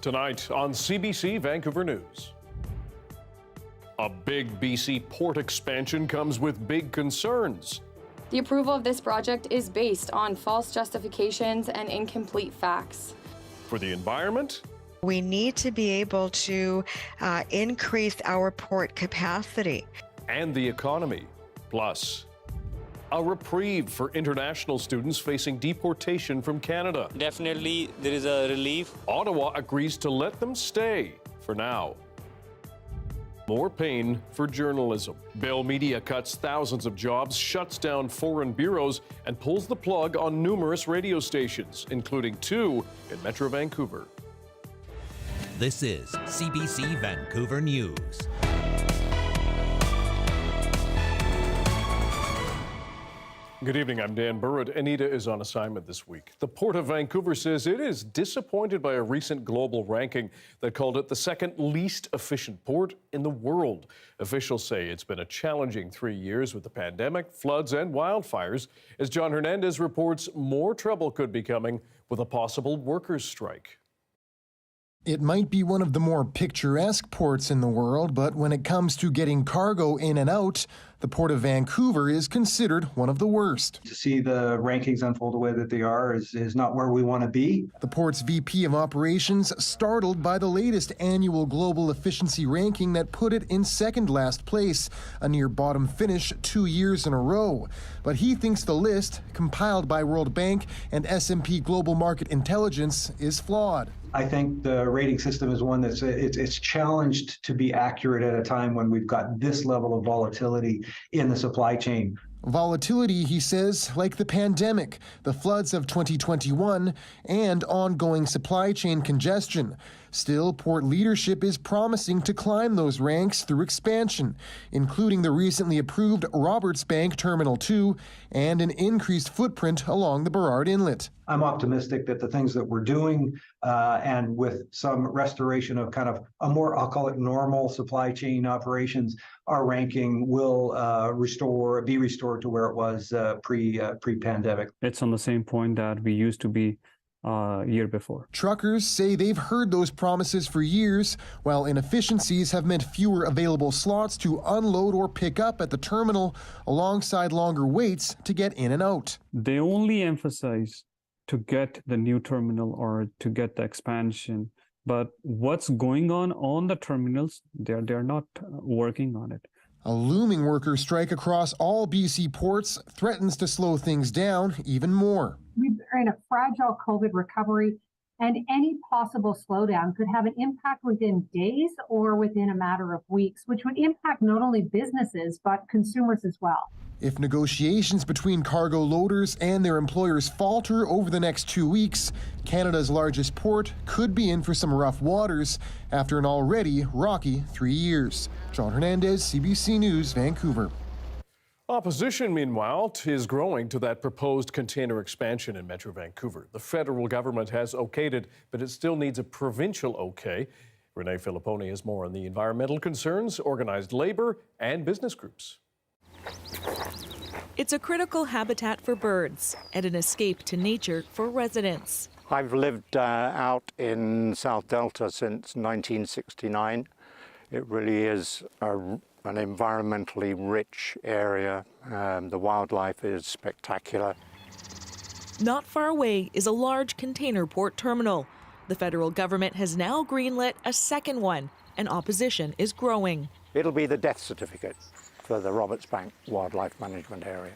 Tonight on CBC Vancouver News. A big BC port expansion comes with big concerns. The approval of this project is based on false justifications and incomplete facts. For the environment, we need to be able to increase our port capacity. And the economy. Plus, a reprieve for international students facing deportation from Canada. Definitely, there is a relief. Ottawa agrees to let them stay for now. More pain for journalism. Bell Media cuts thousands of jobs, shuts down foreign bureaus, and pulls the plug on numerous radio stations, including 2 in Metro Vancouver. This is CBC Vancouver News. Good evening, I'm Dan Burritt. Anita is on assignment this week. The Port of Vancouver says it is disappointed by a recent global ranking that called it the second least efficient port in the world. Officials say it's been a challenging 3 years with the pandemic, floods, and wildfires. As John Hernandez reports, more trouble could be coming with a possible workers' strike. It might be one of the more picturesque ports in the world, but when it comes to getting cargo in and out, the Port of Vancouver is considered one of the worst. To see the rankings unfold the way that they are is not where we want to be. The port's VP of Operations startled by the latest annual global efficiency ranking that put it in second last place, a near bottom finish 2 years in a row. But he thinks the list, compiled by World Bank and S&P Global Market Intelligence, is flawed. I think the rating system is one that's it's challenged to be accurate at a time when we've got this level of volatility in the supply chain. Volatility, he says, like the pandemic, the floods of 2021, and ongoing supply chain congestion. Still, port leadership is promising to climb those ranks through expansion, including the recently approved Roberts Bank Terminal 2 and an increased footprint along the Burrard Inlet. I'm optimistic that the things that we're doing and with some restoration of kind of a more, I'll call it normal supply chain operations, our ranking will be restored to where it was pre-pandemic. It's on the same point that we used to be year before. Truckers say they've heard those promises for years, while inefficiencies have meant fewer available slots to unload or pick up at the terminal, alongside longer waits to get in and out. They only emphasize to get the new terminal or to get the expansion, but what's going on the terminals, they're not working on it. A looming worker strike across all BC ports threatens to slow things down even more. We're in a fragile COVID recovery, and any possible slowdown could have an impact within days or within a matter of weeks, which would impact not only businesses, but consumers as well. If negotiations between cargo loaders and their employers falter over the next 2 weeks, Canada's largest port could be in for some rough waters after an already rocky 3 years. John Hernandez, CBC News, Vancouver. Opposition, meanwhile, is growing to that proposed container expansion in Metro Vancouver. The federal government has okayed it, but it still needs a provincial okay. Renee Filipponi has more on the environmental concerns, organized labor, and business groups. It's a critical habitat for birds and an escape to nature for residents. I've lived out in South Delta since 1969. It really is an environmentally rich area. The wildlife is spectacular. Not far away is a large container port terminal. The federal government has now greenlit a second one, and opposition is growing. It'll be the death certificate for the Roberts Bank Wildlife Management Area.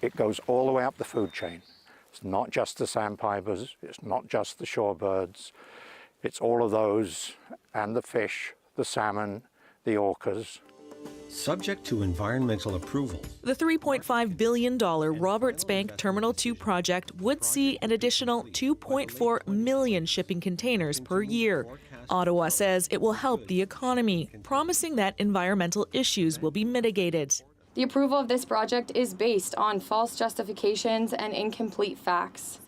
It goes all the way up the food chain. It's not just the sandpipers, it's not just the shorebirds, it's all of those and the fish, the salmon, the orcas. Subject to environmental approval. The $3.5 billion Roberts Bank Terminal 2 project would see an additional 2.4 million shipping containers per year. Ottawa says it will help the economy, promising that environmental issues will be mitigated. The approval of this project is based on false justifications and incomplete facts.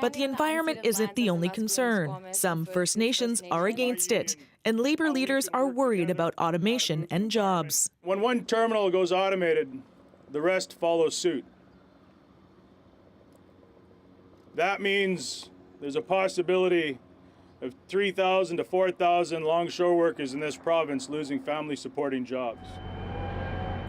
But the environment isn't the only concern. Some First Nations are against it, and labor leaders are worried about automation and jobs. When one terminal goes automated, the rest follow suit. That means there's a possibility of 3,000 to 4,000 longshore workers in this province losing family-supporting jobs.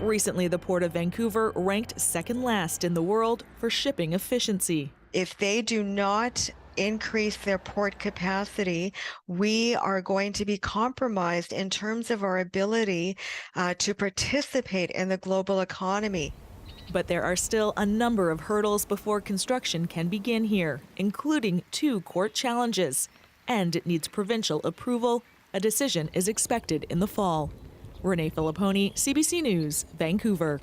Recently, the Port of Vancouver ranked second last in the world for shipping efficiency. If they do not increase their port capacity, we are going to be compromised in terms of our ability to participate in the global economy. But there are still a number of hurdles before construction can begin here, including 2 court challenges. And it needs provincial approval. A decision is expected in the fall. Renee Filipponi, CBC News, Vancouver.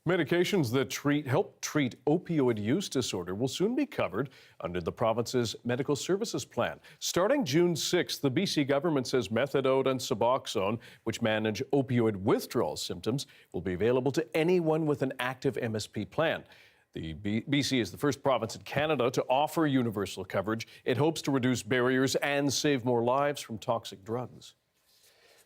Medications that help treat opioid use disorder will soon be covered under the province's medical services plan. Starting June 6th, the BC government says methadone and Suboxone, which manage opioid withdrawal symptoms, will be available to anyone with an active MSP plan. The BC is the first province in Canada to offer universal coverage. It hopes to reduce barriers and save more lives from toxic drugs.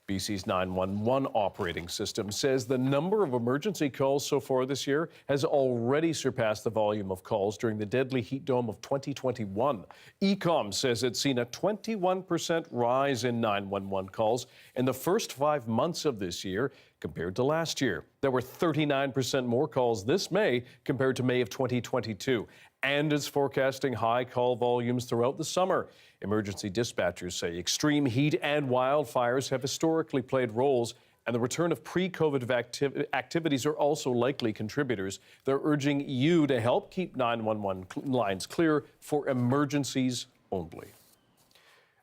BC's 911 operating system says the number of emergency calls so far this year has already surpassed the volume of calls during the deadly heat dome of 2021. ECOM says it's seen a 21% rise in 911 calls in the first 5 months of this year compared to last year. There were 39% more calls this May compared to May of 2022, and is forecasting high call volumes throughout the summer. Emergency dispatchers say extreme heat and wildfires have historically played roles, and the return of pre-COVID activities are also likely contributors. They're urging you to help keep 911 lines clear for emergencies only.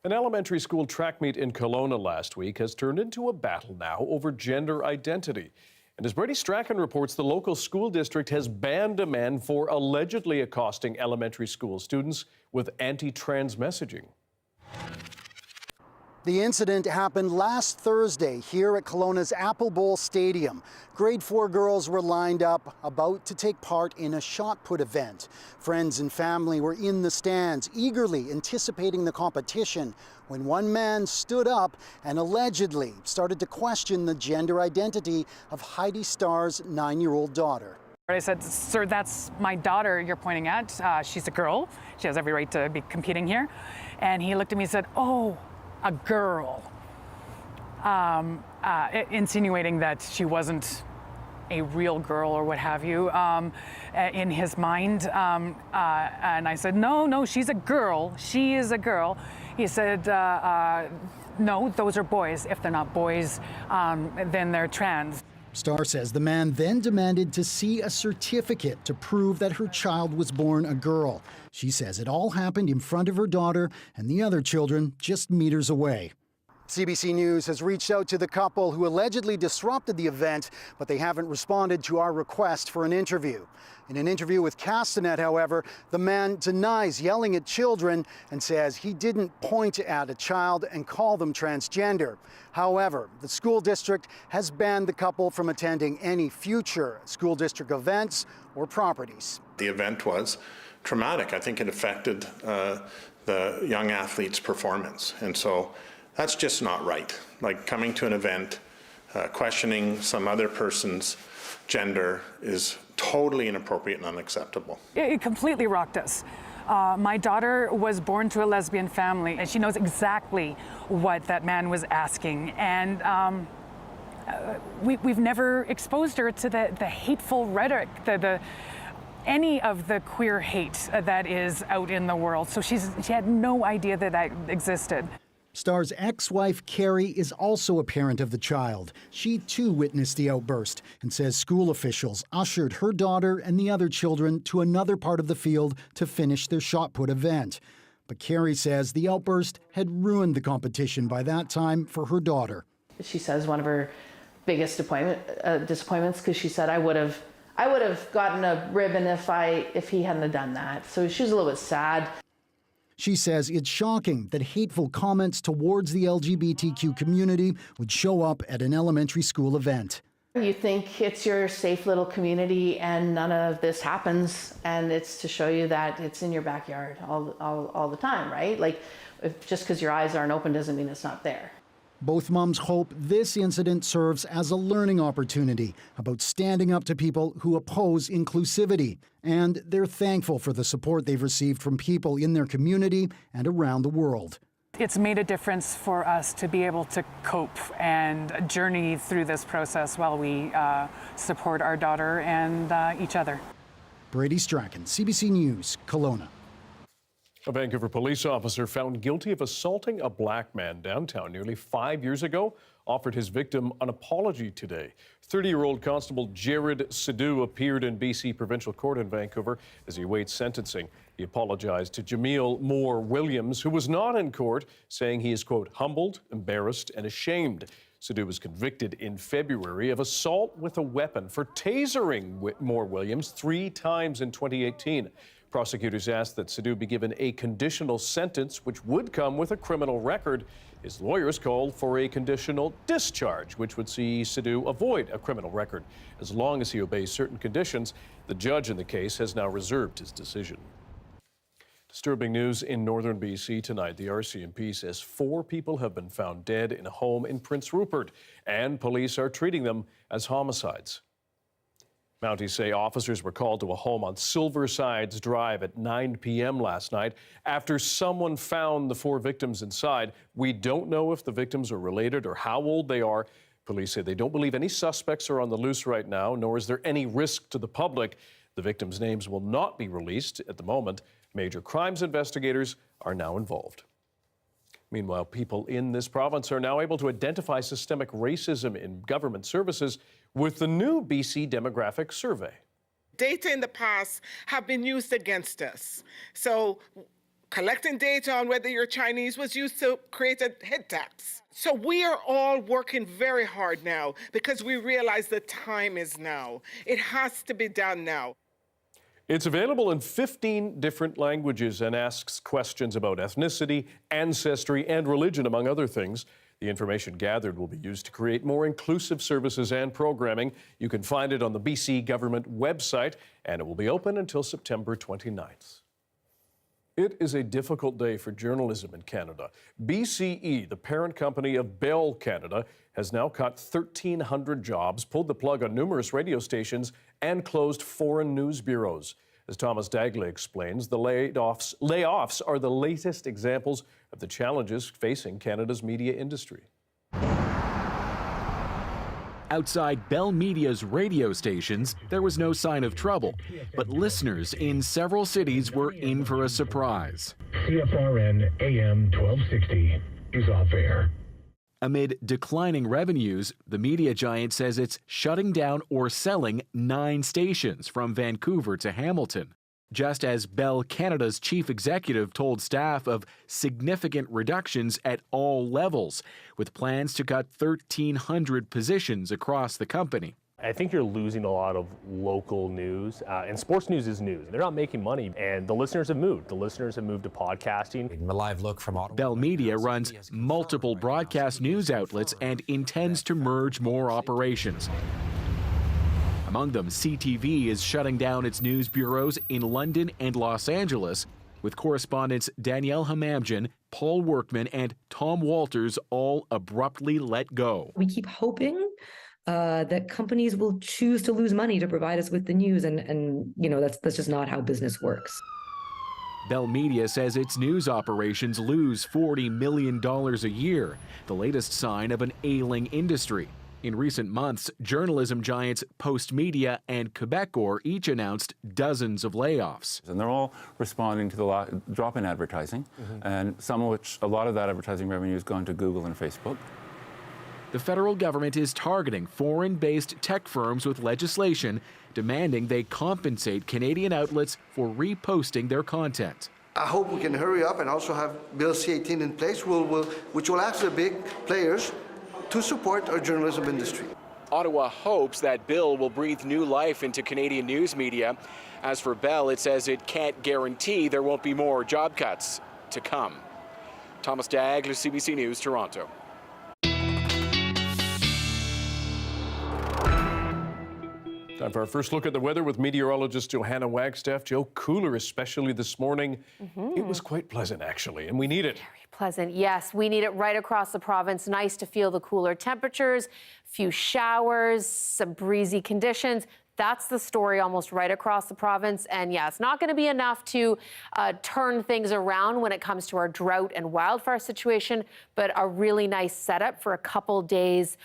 An elementary school track meet in Kelowna last week has turned into a battle now over gender identity. And as Brady Strachan reports, the local school district has banned a man for allegedly accosting elementary school students with anti-trans messaging. The incident happened last Thursday here at Kelowna's Apple Bowl Stadium. Grade 4 girls were lined up, about to take part in a shot put event. Friends and family were in the stands, eagerly anticipating the competition, when one man stood up and allegedly started to question the gender identity of Heidi Starr's 9-year-old daughter. I said, "Sir, that's my daughter you're pointing at. She's a girl. She has every right to be competing here." And he looked at me and said, "Oh, a girl," insinuating that she wasn't a real girl or what have you in his mind. And I said, no, she's a girl. She is a girl. He said, no, those are boys. If they're not boys, then they're trans. Starr says the man then demanded to see a certificate to prove that her child was born a girl. She says it all happened in front of her daughter and the other children just meters away. CBC News has reached out to the couple who allegedly disrupted the event, but they haven't responded to our request for an interview. In an interview with Castanet, however, the man denies yelling at children and says he didn't point at a child and call them transgender. However, the school district has banned the couple from attending any future school district events or properties. The event was traumatic. I think it affected the young athlete's performance. And so that's just not right. Like coming to an event, questioning some other person's gender is totally inappropriate and unacceptable. It completely rocked us. My daughter was born to a lesbian family, and she knows exactly what that man was asking. And we've never exposed her to the hateful rhetoric, any of the queer hate that is out in the world. So she had no idea that existed. Starr's ex-wife, Carrie, is also a parent of the child. She, too, witnessed the outburst and says school officials ushered her daughter and the other children to another part of the field to finish their shot put event. But Carrie says the outburst had ruined the competition by that time for her daughter. She says one of her biggest disappointments, because she said, I would have gotten a ribbon if he hadn't have done that. So she was a little bit sad. She says it's shocking that hateful comments towards the LGBTQ community would show up at an elementary school event. You think it's your safe little community and none of this happens, and it's to show you that it's in your backyard all the time, right? Like, just because your eyes aren't open doesn't mean it's not there. Both moms hope this incident serves as a learning opportunity about standing up to people who oppose inclusivity. And they're thankful for the support they've received from people in their community and around the world. It's made a difference for us to be able to cope and journey through this process while we support our daughter and each other. Brady Strachan, CBC News, Kelowna. A Vancouver police officer found guilty of assaulting a black man downtown nearly 5 years ago offered his victim an apology today. 30-year-old Constable Jared Sidhu appeared in BC Provincial Court in Vancouver as he awaits sentencing. He apologized to Jameel Moore Williams, who was not in court, saying he is, quote, humbled, embarrassed, and ashamed. Sidhu was convicted in February of assault with a weapon for tasering Moore Williams 3 times in 2018. Prosecutors asked that Sidhu be given a conditional sentence, which would come with a criminal record. His lawyers called for a conditional discharge, which would see Sidhu avoid a criminal record. As long as he obeys certain conditions, the judge in the case has now reserved his decision. Disturbing news in northern BC tonight. The RCMP says 4 people have been found dead in a home in Prince Rupert, and police are treating them as homicides. Mounties say officers were called to a home on Silversides Drive at 9 p.m. last night after someone found the 4 victims inside. We don't know if the victims are related or how old they are. Police say they don't believe any suspects are on the loose right now, nor is there any risk to the public. The victims' names will not be released at the moment. Major crimes investigators are now involved. Meanwhile, people in this province are now able to identify systemic racism in government services with the new BC demographic survey. Data in the past have been used against us. So collecting data on whether you're Chinese was used to create a head tax. So we are all working very hard now because we realize the time is now. It has to be done now. It's available in 15 different languages and asks questions about ethnicity, ancestry, and religion, among other things. The information gathered will be used to create more inclusive services and programming. You can find it on the BC government website, and it will be open until September 29th. It is a difficult day for journalism in Canada. BCE, the parent company of Bell Canada, has now cut 1,300 jobs, pulled the plug on numerous radio stations, and closed foreign news bureaus. As Thomas Dagley explains, the layoffs are the latest examples of the challenges facing Canada's media industry. Outside Bell Media's radio stations, there was no sign of trouble, but listeners in several cities were in for a surprise. CFRN AM 1260 is off air. Amid declining revenues, the media giant says it's shutting down or selling 9 stations from Vancouver to Hamilton, just as Bell Canada's chief executive told staff of significant reductions at all levels, with plans to cut 1,300 positions across the company. I think you're losing a lot of local news, and sports news is news. They're not making money, and the listeners have moved. The listeners have moved to podcasting. A live look from Ottawa. Bell Media runs multiple broadcast news outlets and intends to merge more operations. Among them, CTV is shutting down its news bureaus in London and Los Angeles, with correspondents Danielle Hamamjian, Paul Workman, and Tom Walters all abruptly let go. We keep hoping that companies will choose to lose money to provide us with the news, and you know that's just not how business works. Bell Media says its news operations lose $40 million a year, the latest sign of an ailing industry. In recent months, journalism giants Postmedia and Quebecor each announced dozens of layoffs. And they're all responding to the drop in advertising, and a lot of that advertising revenue has gone to Google and Facebook. The federal government is targeting foreign-based tech firms with legislation demanding they compensate Canadian outlets for reposting their content. I hope we can hurry up and also have Bill C-18 in place, which will ask the big players to support our journalism industry. Ottawa hopes that bill will breathe new life into Canadian news media. As for Bell, it says it can't guarantee there won't be more job cuts to come. Thomas Dagley, CBC News, Toronto. Time for our first look at the weather with meteorologist Johanna Wagstaff. Joe, cooler especially this morning. It was quite pleasant, actually, and we need it. Very pleasant, yes. We need it right across the province. Nice to feel the cooler temperatures, few showers, some breezy conditions. That's the story almost right across the province. And yeah, it's not going to be enough to turn things around when it comes to our drought and wildfire situation, but a really nice setup for a couple days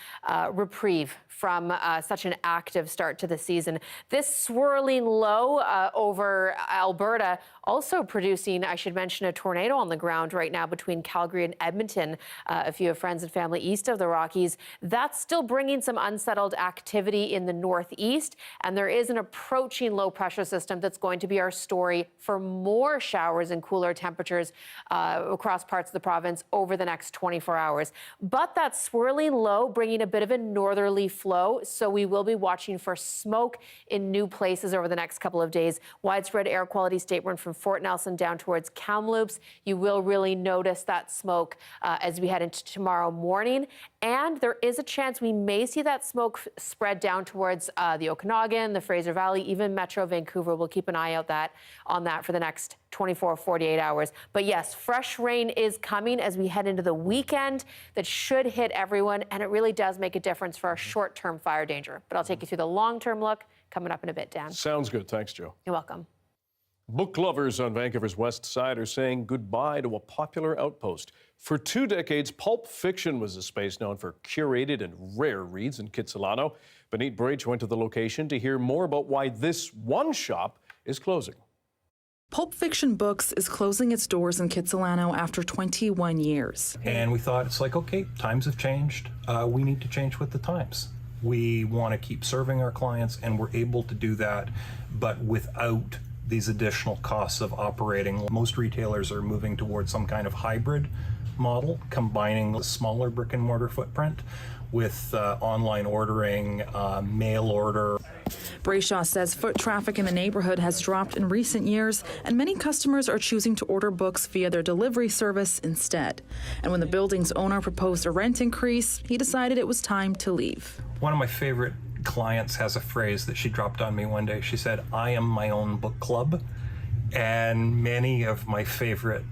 reprieve from such an active start to the season. This swirling low over Alberta also producing, I should mention, a tornado on the ground right now between Calgary and Edmonton. If you have friends and family east of the Rockies, that's still bringing some unsettled activity in the northeast. And there is an approaching low pressure system that's going to be our story for more showers and cooler temperatures across parts of the province over the next 24 hours. But that swirling low bringing a bit of a northerly flow, so we will be watching for smoke in new places over the next couple of days. Widespread air quality statement from Fort Nelson down towards Kamloops. You will really notice that smoke as we head into tomorrow morning. And there is a chance we may see that smoke spread down towards the Okanagan, the Fraser Valley, even Metro Vancouver. We'll keep an eye out on that for the next 24, 48 hours. But yes, fresh rain is coming as we head into the weekend. That should hit everyone, and it really does make a difference for our short-term fire danger. But I'll take you through the long-term look coming up in a bit, Dan. Sounds good. Thanks, Joe. You're welcome. Book lovers on Vancouver's west side are saying goodbye to a popular outpost. For 2 decades, Pulp Fiction was a space known for curated and rare reads in Kitsilano. Benit Brach went to the location to hear more about why this one shop is closing. Pulp Fiction Books is closing its doors in Kitsilano after 21 years. And we thought, it's like, okay, times have changed. We need to change with the times. We want to keep serving our clients, and we're able to do that, but without these additional costs of operating. Most retailers are moving towards some kind of hybrid model, combining a smaller brick and mortar footprint with online ordering, mail order. Brayshaw says foot traffic in the neighborhood has dropped in recent years, and many customers are choosing to order books via their delivery service instead. And when the building's owner proposed a rent increase, he decided it was time to leave. One of my favorite clients has a phrase that she dropped on me one day. She said, "I am my own book club." And many of my favorite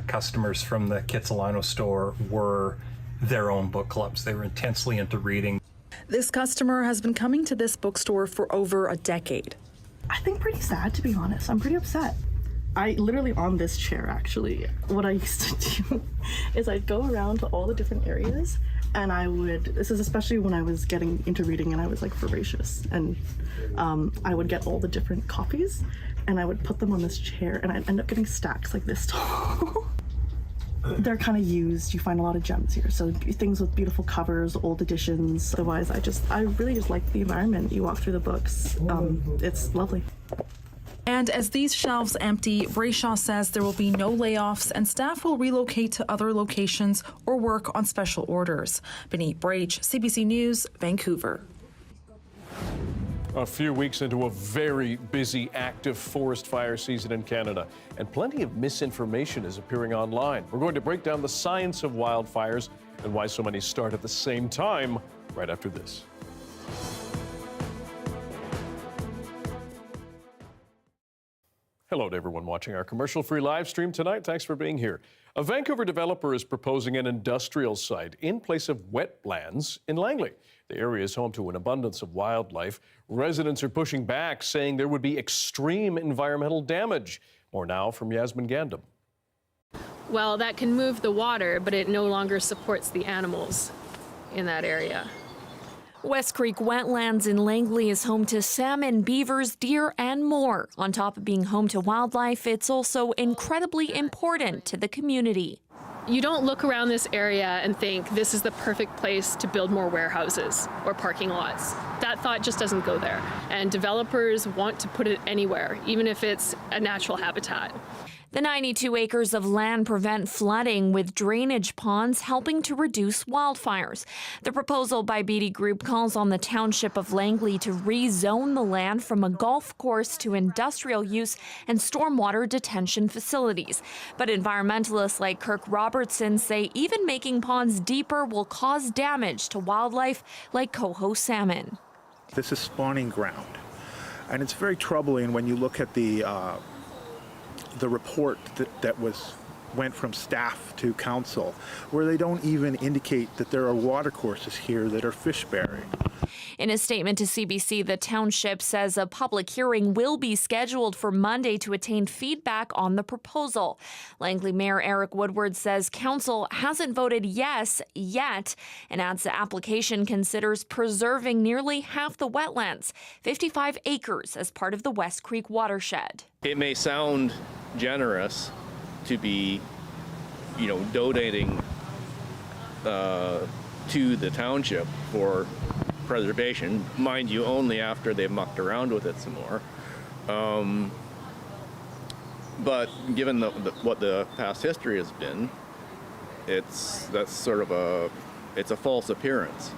customers from the Kitsilano store were their own book clubs. They were intensely into reading. This customer has been coming to this bookstore for over a decade. I think pretty sad, to be honest. I'm pretty upset. I literally, on this chair actually, what I used to do is I'd go around to all the different areas, and this is especially when I was getting into reading and I was like voracious, and I would get all the different copies and I would put them on this chair, and I'd end up getting stacks like this tall. They're kind of used. You find a lot of gems here. So things with beautiful covers, old editions. Otherwise, I really just like the environment. You walk through the books. It's lovely. And as these shelves empty, Brayshaw says there will be no layoffs and staff will relocate to other locations or work on special orders. Benit Brach, CBC News, Vancouver. A few weeks into a very busy, active forest fire season in Canada, and plenty of misinformation is appearing online. We're going to break down the science of wildfires and why so many start at the same time right after this. Hello to everyone watching our commercial-free live stream tonight. Thanks for being here. A Vancouver developer is proposing an industrial site in place of wetlands in Langley. The area is home to an abundance of wildlife. Residents are pushing back, saying there would be extreme environmental damage. More now from Yasmin Gandam. Well, that can move the water, but it no longer supports the animals in that area. West Creek Wetlands in Langley is home to salmon, beavers, deer, and more. On top of being home to wildlife, it's also incredibly important to the community. You don't look around this area and think this is the perfect place to build more warehouses or parking lots. That thought just doesn't go there. And developers want to put it anywhere, even if it's a natural habitat. The 92 acres of land prevent flooding, with drainage ponds helping to reduce wildfires. The proposal by Beatty Group calls on the township of Langley to rezone the land from a golf course to industrial use and stormwater detention facilities. But environmentalists like Kirk Robertson say even making ponds deeper will cause damage to wildlife like coho salmon. This is spawning ground, and it's very troubling when you look at the report that went from staff to council, where they don't even indicate that there are water courses here that are fish bearing. In a statement to CBC, the township says a public hearing will be scheduled for Monday to attain feedback on the proposal. Langley Mayor Eric Woodward says council hasn't voted yes yet and adds the application considers preserving nearly half the wetlands, 55 acres, as part of the West Creek watershed. It may sound generous to be, donating to the township for preservation, mind you, only after they've mucked around with it some more. But given what the past history has been, it's a false appearance.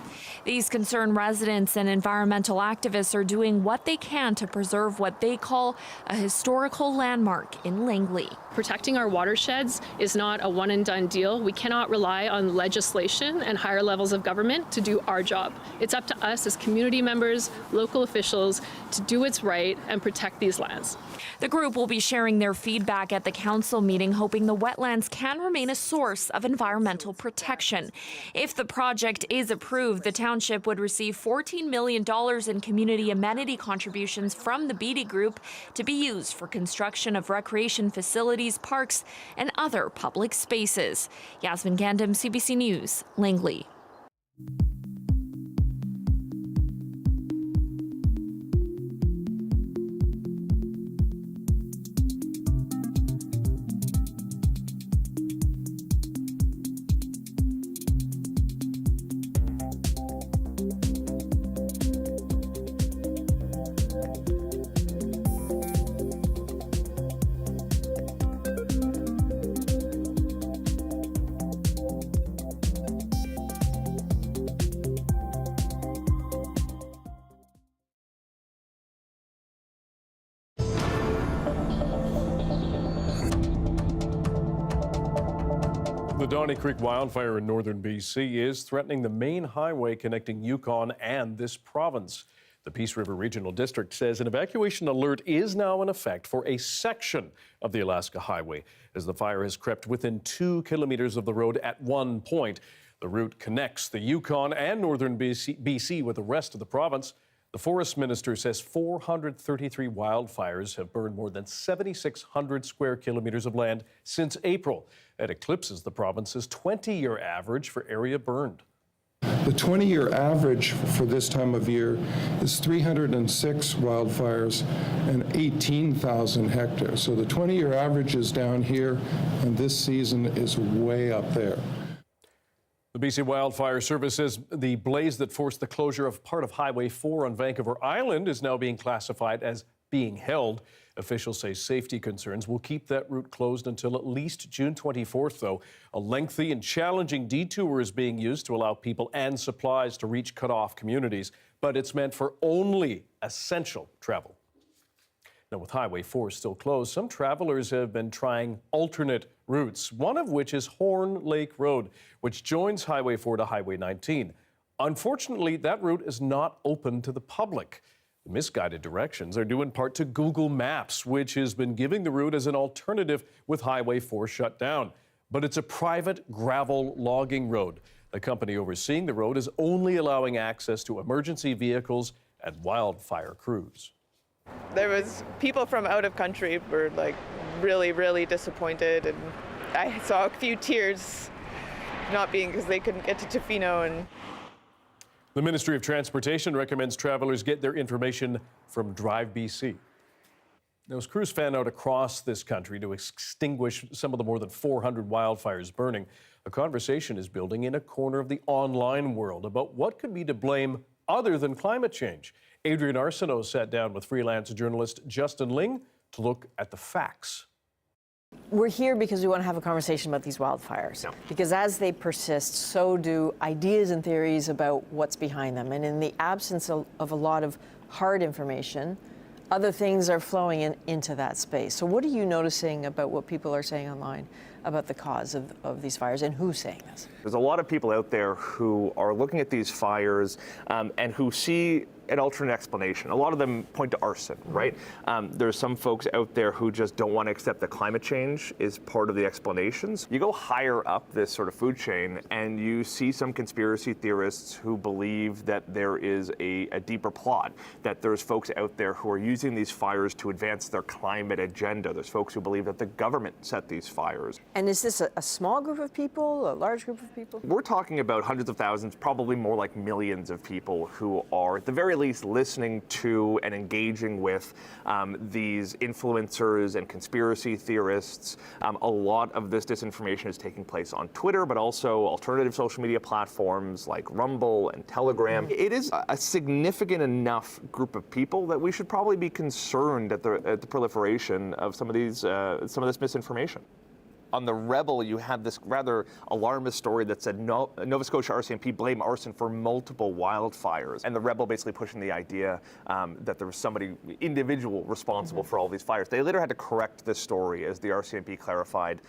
These concerned residents and environmental activists are doing what they can to preserve what they call a historical landmark in Langley. Protecting our watersheds is not a one and done deal. We cannot rely on legislation and higher levels of government to do our job. It's up to us as community members, local officials, to do what's right and protect these lands. The group will be sharing their feedback at the council meeting, hoping the wetlands can remain a source of environmental protection. If the project is approved, the township would receive $14 million in community amenity contributions from the Beatty Group to be used for construction of recreation facilities, parks, and other public spaces. Yasmin Gandam, CBC News, Langley. The Donny Creek wildfire in northern BC is threatening the main highway connecting Yukon and this province. The Peace River Regional District says an evacuation alert is now in effect for a section of the Alaska Highway as the fire has crept within 2 kilometers of the road at one point. The route connects the Yukon and northern BC with the rest of the province. The forest minister says 433 wildfires have burned more than 7,600 square kilometers of land since April. That eclipses the province's 20-year average for area burned. The 20-year average for this time of year is 306 wildfires and 18,000 hectares. So the 20-year average is down here, and this season is way up there. The BC Wildfire Service says the blaze that forced the closure of part of Highway 4 on Vancouver Island is now being classified as being held. Officials say safety concerns will keep that route closed until at least June 24th, though. A lengthy and challenging detour is being used to allow people and supplies to reach cut-off communities, but it's meant for only essential travel. Now, with Highway 4 still closed, some travelers have been trying alternate routes, one of which is Horn Lake Road, which joins Highway 4 to Highway 19. Unfortunately, that route is not open to the public. The misguided directions are due in part to Google Maps, which has been giving the route as an alternative with Highway 4 shut down. But it's a private gravel logging road. The company overseeing the road is only allowing access to emergency vehicles and wildfire crews. There was people from out of country were like really, really disappointed, and I saw a few tears not being because they couldn't get to Tofino. And the Ministry of Transportation recommends travelers get their information from Drive BC. Now, as crews fan out across this country to extinguish some of the more than 400 wildfires burning, a conversation is building in a corner of the online world about what could be to blame other than climate change. Adrian Arsenault sat down with freelance journalist Justin Ling to look at the facts. We're here because we want to have a conversation about these wildfires. Yeah. Because as they persist, so do ideas and theories about what's behind them. And in the absence of a lot of hard information, other things are flowing into that space. So what are you noticing about what people are saying online about the cause of these fires, and who's saying this? There's a lot of people out there who are looking at these fires and who see an alternate explanation. A lot of them point to arson, right? There's some folks out there who just don't want to accept that climate change is part of the explanations. You go higher up this sort of food chain and you see some conspiracy theorists who believe that there is a deeper plot, that there's folks out there who are using these fires to advance their climate agenda. There's folks who believe that the government set these fires. And is this a small group of people, a large group of people? We're talking about hundreds of thousands, probably more like millions of people who are at the very least listening to and engaging with these influencers and conspiracy theorists. A lot of this disinformation is taking place on Twitter, but also alternative social media platforms like Rumble and Telegram. It is a significant enough group of people that we should probably be concerned at the proliferation of some of this misinformation. On the Rebel, you had this rather alarmist story that said Nova Scotia RCMP blame arson for multiple wildfires. And the Rebel basically pushing the idea that there was somebody individual responsible for all these fires. They later had to correct this story as the RCMP clarified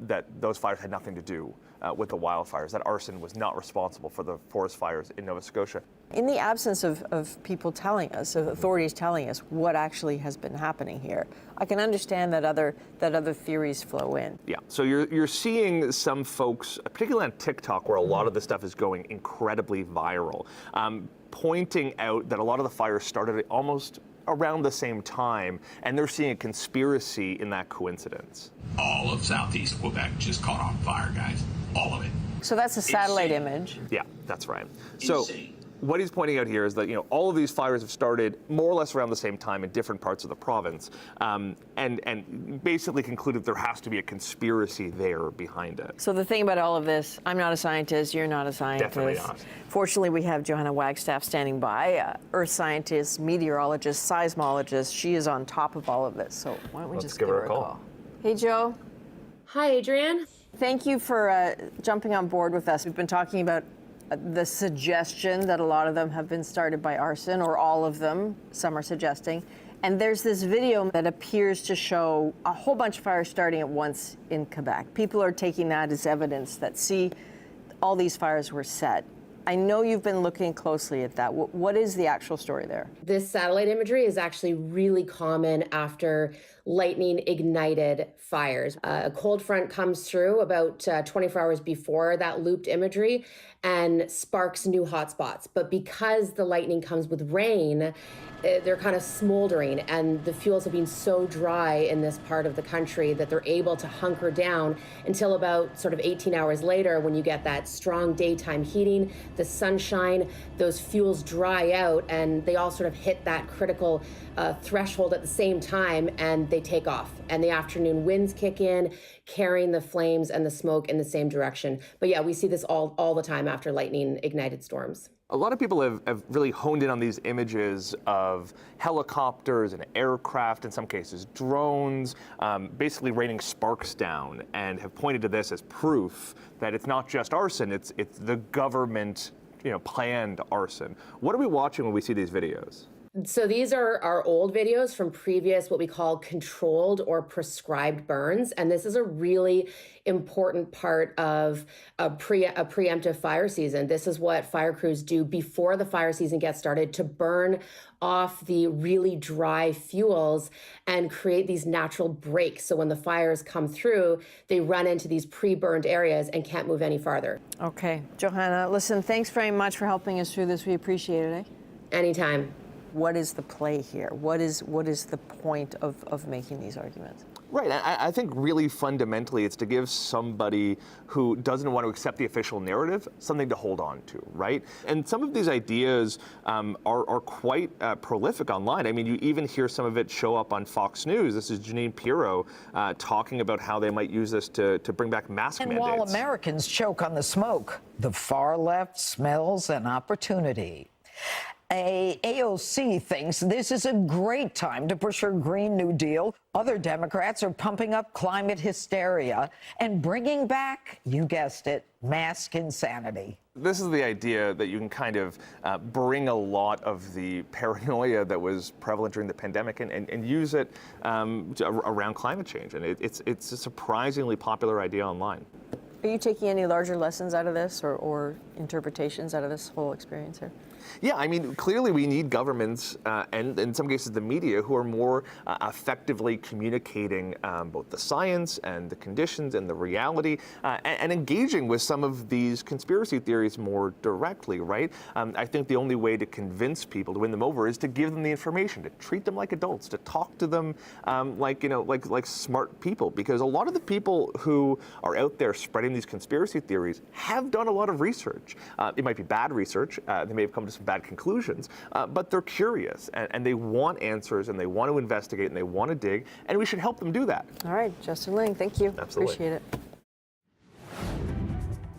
that those fires had nothing to do with the wildfires, that arson was not responsible for the forest fires in Nova Scotia. In the absence of people telling us, of authorities telling us what actually has been happening here, I can understand that other theories flow in. Yeah, so you're seeing some folks, particularly on TikTok, where a lot of this stuff is going incredibly viral, pointing out that a lot of the fires started almost around the same time, and they're seeing a conspiracy in that coincidence. All of southeast Quebec just caught on fire, guys. All of it. So that's a satellite image. Yeah, that's right. So what he's pointing out here is that all of these fires have started more or less around the same time in different parts of the province, and basically concluded there has to be a conspiracy there behind it. So the thing about all of this, I'm not a scientist, you're not a scientist. Definitely not. Fortunately, we have Johanna Wagstaff standing by, earth scientist, meteorologist, seismologist. She is on top of all of this. So why don't we just give her a call? Hey, Joe. Hi, Adrienne. Thank you for jumping on board with us. We've been talking about the suggestion that a lot of them have been started by arson, or all of them, some are suggesting. And there's this video that appears to show a whole bunch of fires starting at once in Quebec. People are taking that as evidence that, see, all these fires were set. I know you've been looking closely at that. What is the actual story there? This satellite imagery is actually really common after lightning ignited fires. A cold front comes through about 24 hours before that looped imagery and sparks new hotspots. But because the lightning comes with rain, they're kind of smoldering, and the fuels have been so dry in this part of the country that they're able to hunker down until about sort of 18 hours later, when you get that strong daytime heating, the sunshine, those fuels dry out, and they all sort of hit that critical threshold at the same time, and they take off. And the afternoon winds kick in, carrying the flames and the smoke in the same direction. But yeah, we see this all the time after lightning ignited storms. A lot of people have really honed in on these images of helicopters and aircraft, in some cases drones, basically raining sparks down, and have pointed to this as proof that it's not just arson, it's the government, planned arson. What are we watching when we see these videos? So these are our old videos from previous, what we call controlled or prescribed burns. And this is a really important part of a preemptive fire season. This is what fire crews do before the fire season gets started, to burn off the really dry fuels and create these natural breaks. So when the fires come through, they run into these pre-burned areas and can't move any farther. Okay, Johanna, listen, thanks very much for helping us through this. We appreciate it. Anytime. What is the play here? What is the point of making these arguments? Right, I think really fundamentally it's to give somebody who doesn't want to accept the official narrative something to hold on to, right? And some of these ideas are quite prolific online. I mean, you even hear some of it show up on Fox News. This is Janine Pirro talking about how they might use this to bring back mask mandates. And while Americans choke on the smoke, the far left smells an opportunity. AOC thinks this is a great time to push her Green New Deal. Other Democrats are pumping up climate hysteria and bringing back, you guessed it, mask insanity. This is the idea that you can kind of bring a lot of the paranoia that was prevalent during the pandemic and use it around climate change. And it's a surprisingly popular idea online. Are you taking any larger lessons out of this or interpretations out of this whole experience here? Yeah, I mean, clearly we need governments and in some cases the media who are more effectively communicating both the science and the conditions and the reality and engaging with some of these conspiracy theories more directly, right? I think the only way to convince people, to win them over, is to give them the information, to treat them like adults, to talk to them like smart people, because a lot of the people who are out there spreading these conspiracy theories have done a lot of research. It might be bad research, they may have come to some bad conclusions, but they're curious and they want answers and they want to investigate and they want to dig, and we should help them do that. All right, Justin Ling, thank you. Absolutely. Appreciate it.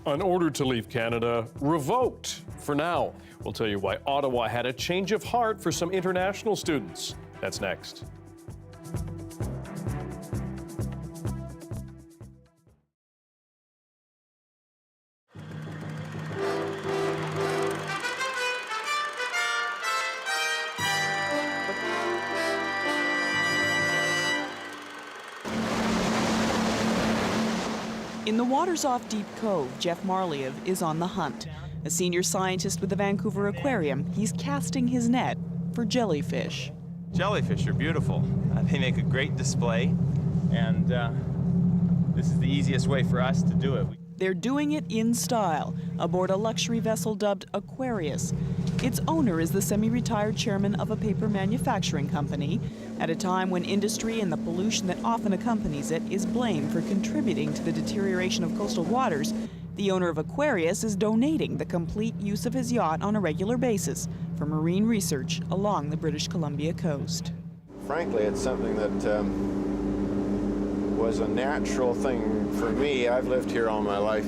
An order to leave Canada revoked for now. We'll tell you why Ottawa had a change of heart for some international students. That's next. In the waters off Deep Cove, Jeff Marliev is on the hunt. A senior scientist with the Vancouver Aquarium, he's casting his net for jellyfish. Jellyfish are beautiful. They make a great display, and this is the easiest way for us to do it. They're doing it in style, aboard a luxury vessel dubbed Aquarius. Its owner is the semi-retired chairman of a paper manufacturing company, at a time when industry and the pollution that often accompanies it is blamed for contributing to the deterioration of coastal waters. The owner of Aquarius is donating the complete use of his yacht on a regular basis for marine research along the British Columbia coast. Frankly, it's something that was a natural thing for me. I've lived here all my life,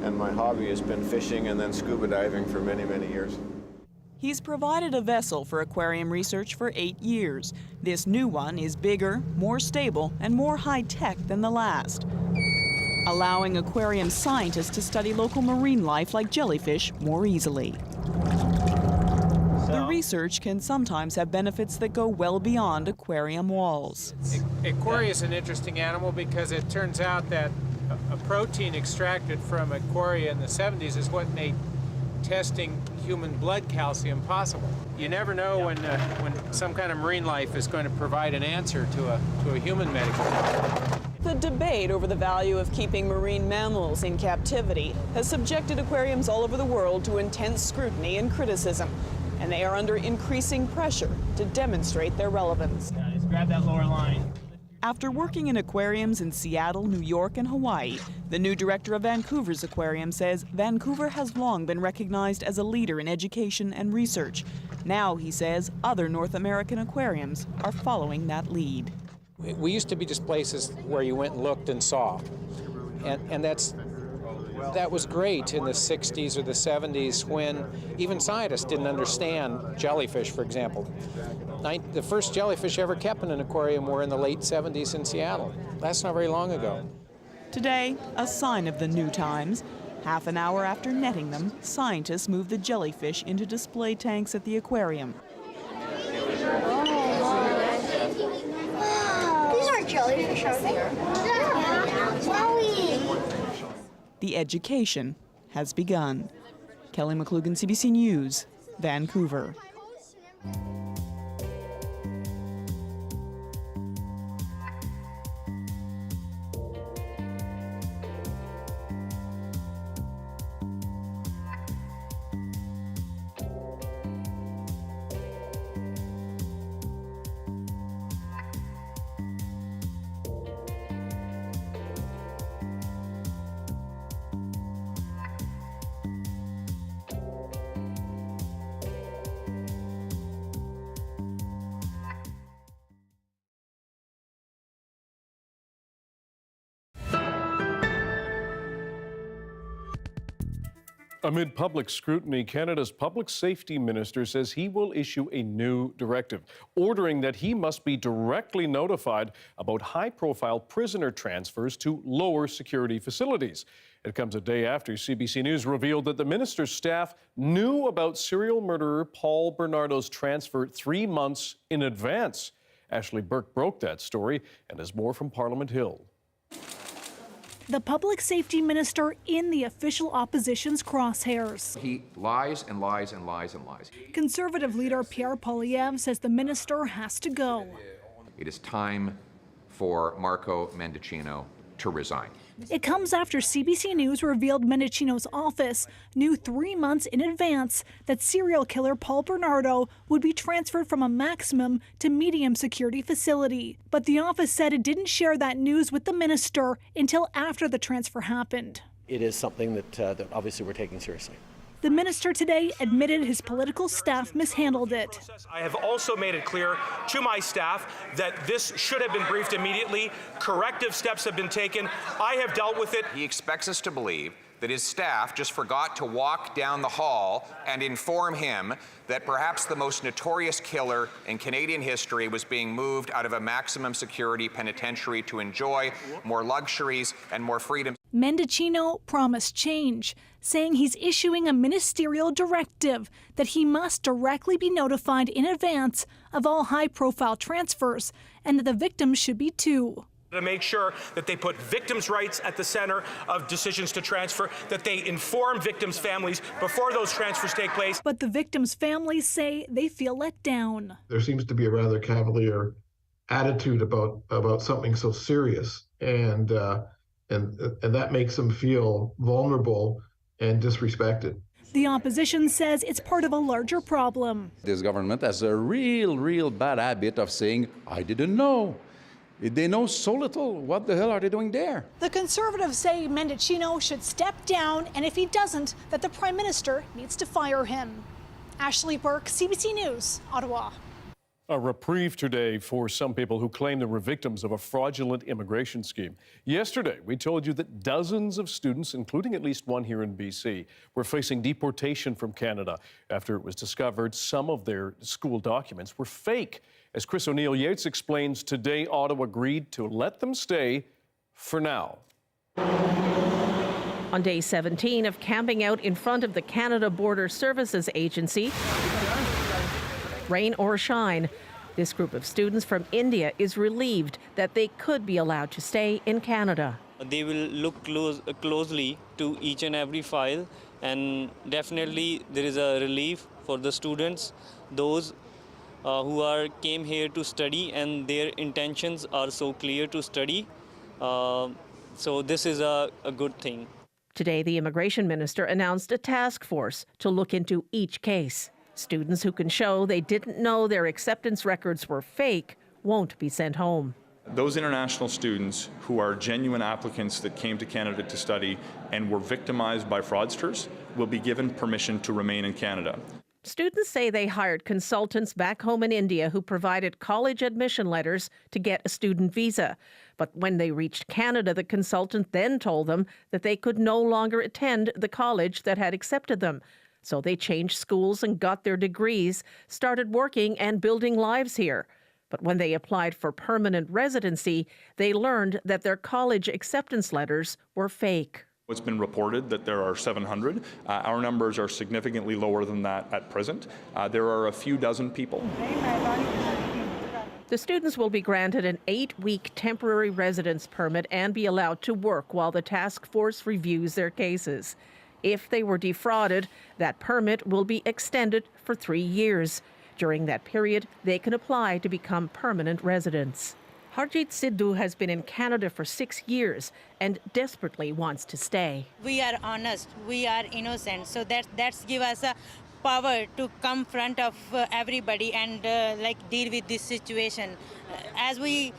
and my hobby has been fishing and then scuba diving for many, many years. He's provided a vessel for aquarium research for 8 years. This new one is bigger, more stable, and more high-tech than the last, allowing aquarium scientists to study local marine life like jellyfish more easily. The research can sometimes have benefits that go well beyond aquarium walls. Aquarius is an interesting animal because it turns out that a protein extracted from aquaria in the 70s is what made testing human blood calcium possible. You never know when some kind of marine life is going to provide an answer to a human medical problem. The debate over the value of keeping marine mammals in captivity has subjected aquariums all over the world to intense scrutiny and criticism, and they are under increasing pressure to demonstrate their relevance. Just grab that lower line. After working in aquariums in Seattle, New York, and Hawaii, the new director of Vancouver's aquarium says Vancouver has long been recognized as a leader in education and research. Now, he says, other North American aquariums are following that lead. We used to be just places where you went and looked and saw, and that was great in the 60s or the 70s when even scientists didn't understand jellyfish, for example. The first jellyfish ever kept in an aquarium were in the late 70s in Seattle. That's not very long ago. Today, a sign of the new times. Half an hour after netting them, scientists move the jellyfish into display tanks at the aquarium. These are jellyfish out there. Yeah. Snowy. The education has begun. Kelly McClugan, CBC News, Vancouver. Amid public scrutiny, Canada's public safety minister says he will issue a new directive, ordering that he must be directly notified about high-profile prisoner transfers to lower security facilities. It comes a day after CBC News revealed that the minister's staff knew about serial murderer Paul Bernardo's transfer 3 months in advance. Ashley Burke broke that story and has more from Parliament Hill. the public safety minister in the official opposition's crosshairs. He lies and lies and lies and lies. Conservative leader Pierre Poilievre says the minister has to go. It is time for Marco Mendicino to resign. It comes after CBC News revealed Mendicino's office knew 3 months in advance that serial killer Paul Bernardo would be transferred from a maximum to medium security facility. But the office said it didn't share that news with the minister until after the transfer happened. It is something that obviously we're taking seriously. The minister today admitted his political staff mishandled it. I have also made it clear to my staff that this should have been briefed immediately. Corrective steps have been taken. I have dealt with it. He expects us to believe that his staff just forgot to walk down the hall and inform him that perhaps the most notorious killer in Canadian history was being moved out of a maximum security penitentiary to enjoy more luxuries and more freedom. Mendicino promised change, saying he's issuing a ministerial directive that he must directly be notified in advance of all high-profile transfers and that the victims should be too. To make sure that they put victims' rights at the center of decisions to transfer, that they inform victims' families before those transfers take place. But the victims' families say they feel let down. There seems to be a rather cavalier attitude about something so serious, and that makes them feel vulnerable and disrespected. The opposition says it's part of a larger problem. This government has a real bad habit of saying, I didn't know. They know so little. What the hell are they doing there? The Conservatives say Mendicino should step down, and if he doesn't, that the Prime Minister needs to fire him. Ashley Burke, CBC News, Ottawa. A reprieve today for some people who claim they were victims of a fraudulent immigration scheme. Yesterday, we told you that dozens of students, including at least one here in BC, were facing deportation from Canada after it was discovered some of their school documents were fake. As Chris O'Neill-Yates explains, today Ottawa agreed to let them stay for now. On day 17 of camping out in front of the Canada Border Services Agency, rain or shine, this group of students from India is relieved that they could be allowed to stay in Canada. They will look closely to each and every file, and definitely there is a relief for the students, those who came here to study and their intentions are so clear to study. So this is a good thing. Today, the immigration minister announced a task force to look into each case. Students who can show they didn't know their acceptance records were fake won't be sent home. Those international students who are genuine applicants that came to Canada to study and were victimized by fraudsters will be given permission to remain in Canada. Students say they hired consultants back home in India who provided college admission letters to get a student visa. But when they reached Canada, the consultant then told them that they could no longer attend the college that had accepted them. So they changed schools and got their degrees, started working and building lives here. But when they applied for permanent residency, they learned that their college acceptance letters were fake. It's been reported that there are 700. Our numbers are significantly lower than that at present. There are a few dozen people. The students will be granted an 8-week temporary residence permit and be allowed to work while the task force reviews their cases. If they were defrauded, that permit will be extended for 3 years. During that period, they can apply to become permanent residents. Harjit Sidhu has been in Canada for 6 years and desperately wants to stay. We are honest, we are innocent, so that's give us a power to come front of everybody and deal with this situation. As we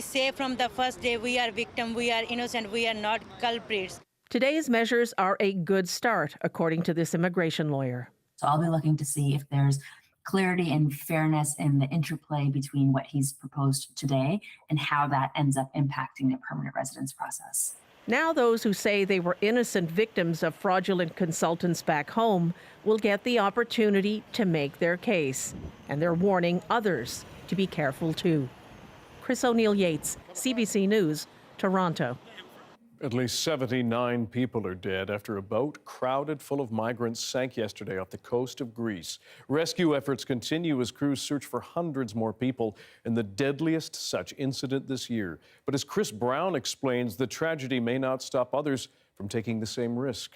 say from the first day, we are victim, we are innocent, we are not culprits. Today's measures are a good start, according to this immigration lawyer. So I'll be looking to see if there's clarity and fairness in the interplay between what he's proposed today and how that ends up impacting the permanent residence process. Now those who say they were innocent victims of fraudulent consultants back home will get the opportunity to make their case. And they're warning others to be careful too. Chris O'Neill-Yates, CBC News, Toronto. At least 79 people are dead after a boat crowded full of migrants sank yesterday off the coast of Greece. Rescue efforts continue as crews search for hundreds more people in the deadliest such incident this year. But as Chris Brown explains, the tragedy may not stop others from taking the same risk.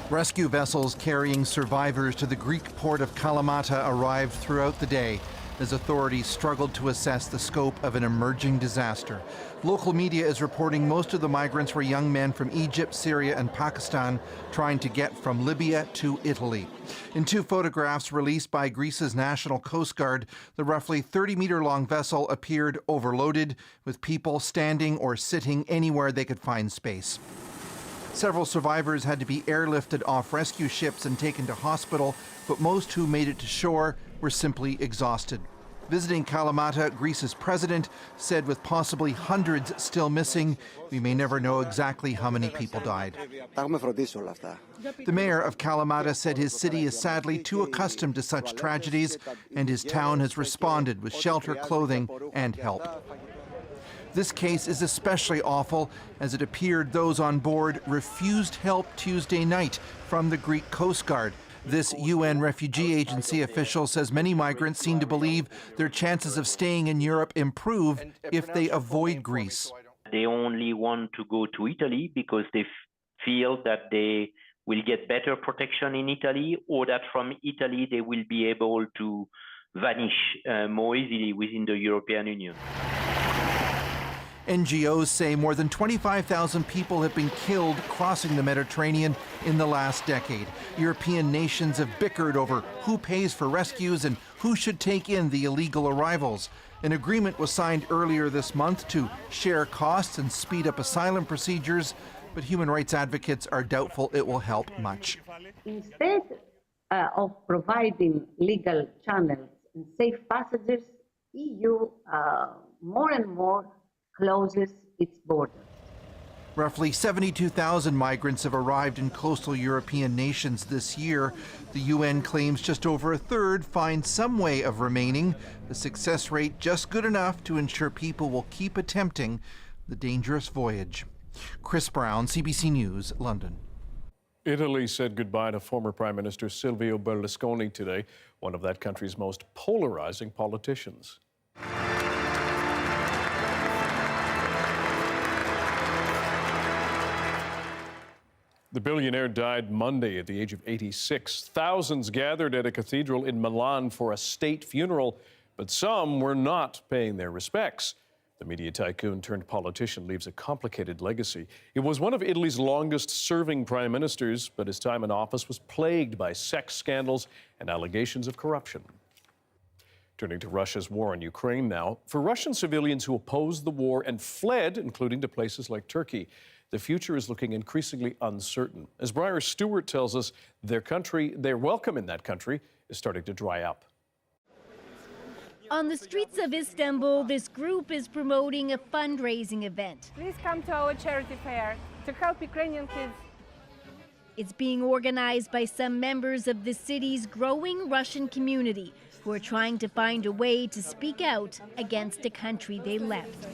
Rescue vessels carrying survivors to the Greek port of Kalamata arrived throughout the day as authorities struggled to assess the scope of an emerging disaster. Local media is reporting most of the migrants were young men from Egypt, Syria, and Pakistan trying to get from Libya to Italy. In two photographs released by Greece's National Coast Guard, the roughly 30-meter-long vessel appeared overloaded, with people standing or sitting anywhere they could find space. Several survivors had to be airlifted off rescue ships and taken to hospital, but most who made it to shore were simply exhausted. Visiting Kalamata, Greece's president said with possibly hundreds still missing, we may never know exactly how many people died. The mayor of Kalamata said his city is sadly too accustomed to such tragedies, and his town has responded with shelter, clothing, and help. This case is especially awful, as it appeared those on board refused help Tuesday night from the Greek Coast Guard. This UN Refugee Agency official says many migrants seem to believe their chances of staying in Europe improve if they avoid Greece. They only want to go to Italy because they feel that they will get better protection in Italy, or that from Italy they will be able to vanish more easily within the European Union. NGOs say more than 25,000 people have been killed crossing the Mediterranean in the last decade. European nations have bickered over who pays for rescues and who should take in the illegal arrivals. An agreement was signed earlier this month to share costs and speed up asylum procedures, but human rights advocates are doubtful it will help much. Instead of providing legal channels and safe passages, EU more and more closes its borders. Roughly 72,000 migrants have arrived in coastal European nations this year. The UN claims just over a third find some way of remaining, the success rate just good enough to ensure people will keep attempting the dangerous voyage. Chris Brown, CBC News, London. Italy said goodbye to former Prime Minister Silvio Berlusconi today, one of that country's most polarizing politicians. The billionaire died Monday at the age of 86. Thousands gathered at a cathedral in Milan for a state funeral, but some were not paying their respects. The media tycoon turned politician leaves a complicated legacy. He was one of Italy's longest-serving prime ministers, but his time in office was plagued by sex scandals and allegations of corruption. Turning to Russia's war on Ukraine now, for Russian civilians who opposed the war and fled, including to places like Turkey, the future is looking increasingly uncertain. As Briar Stewart tells us, their welcome in that country is starting to dry up. On the streets of Istanbul, this group is promoting a fundraising event. Please come to our charity fair to help Ukrainian kids. It's being organized by some members of the city's growing Russian community who are trying to find a way to speak out against a country they left.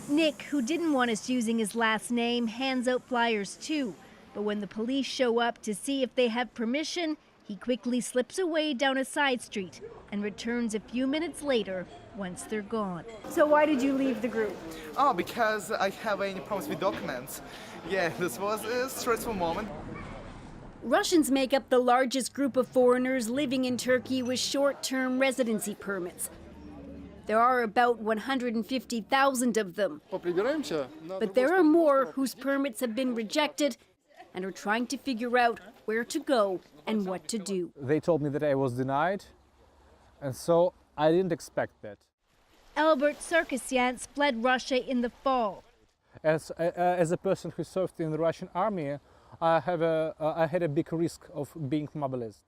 Nick, who didn't want us using his last name, hands out flyers too. But when the police show up to see if they have permission, he quickly slips away down a side street and returns a few minutes later once they're gone. So why did you leave the group? Oh, because I have any problems with documents. Yeah, this was a stressful moment. Russians make up the largest group of foreigners living in Turkey with short-term residency permits. There are about 150,000 of them. But there are more whose permits have been rejected and are trying to figure out where to go and what to do. They told me that I was denied, and so I didn't expect that. Albert Sarkisian fled Russia in the fall. As a person who served in the Russian army, I had a big risk of being mobilized.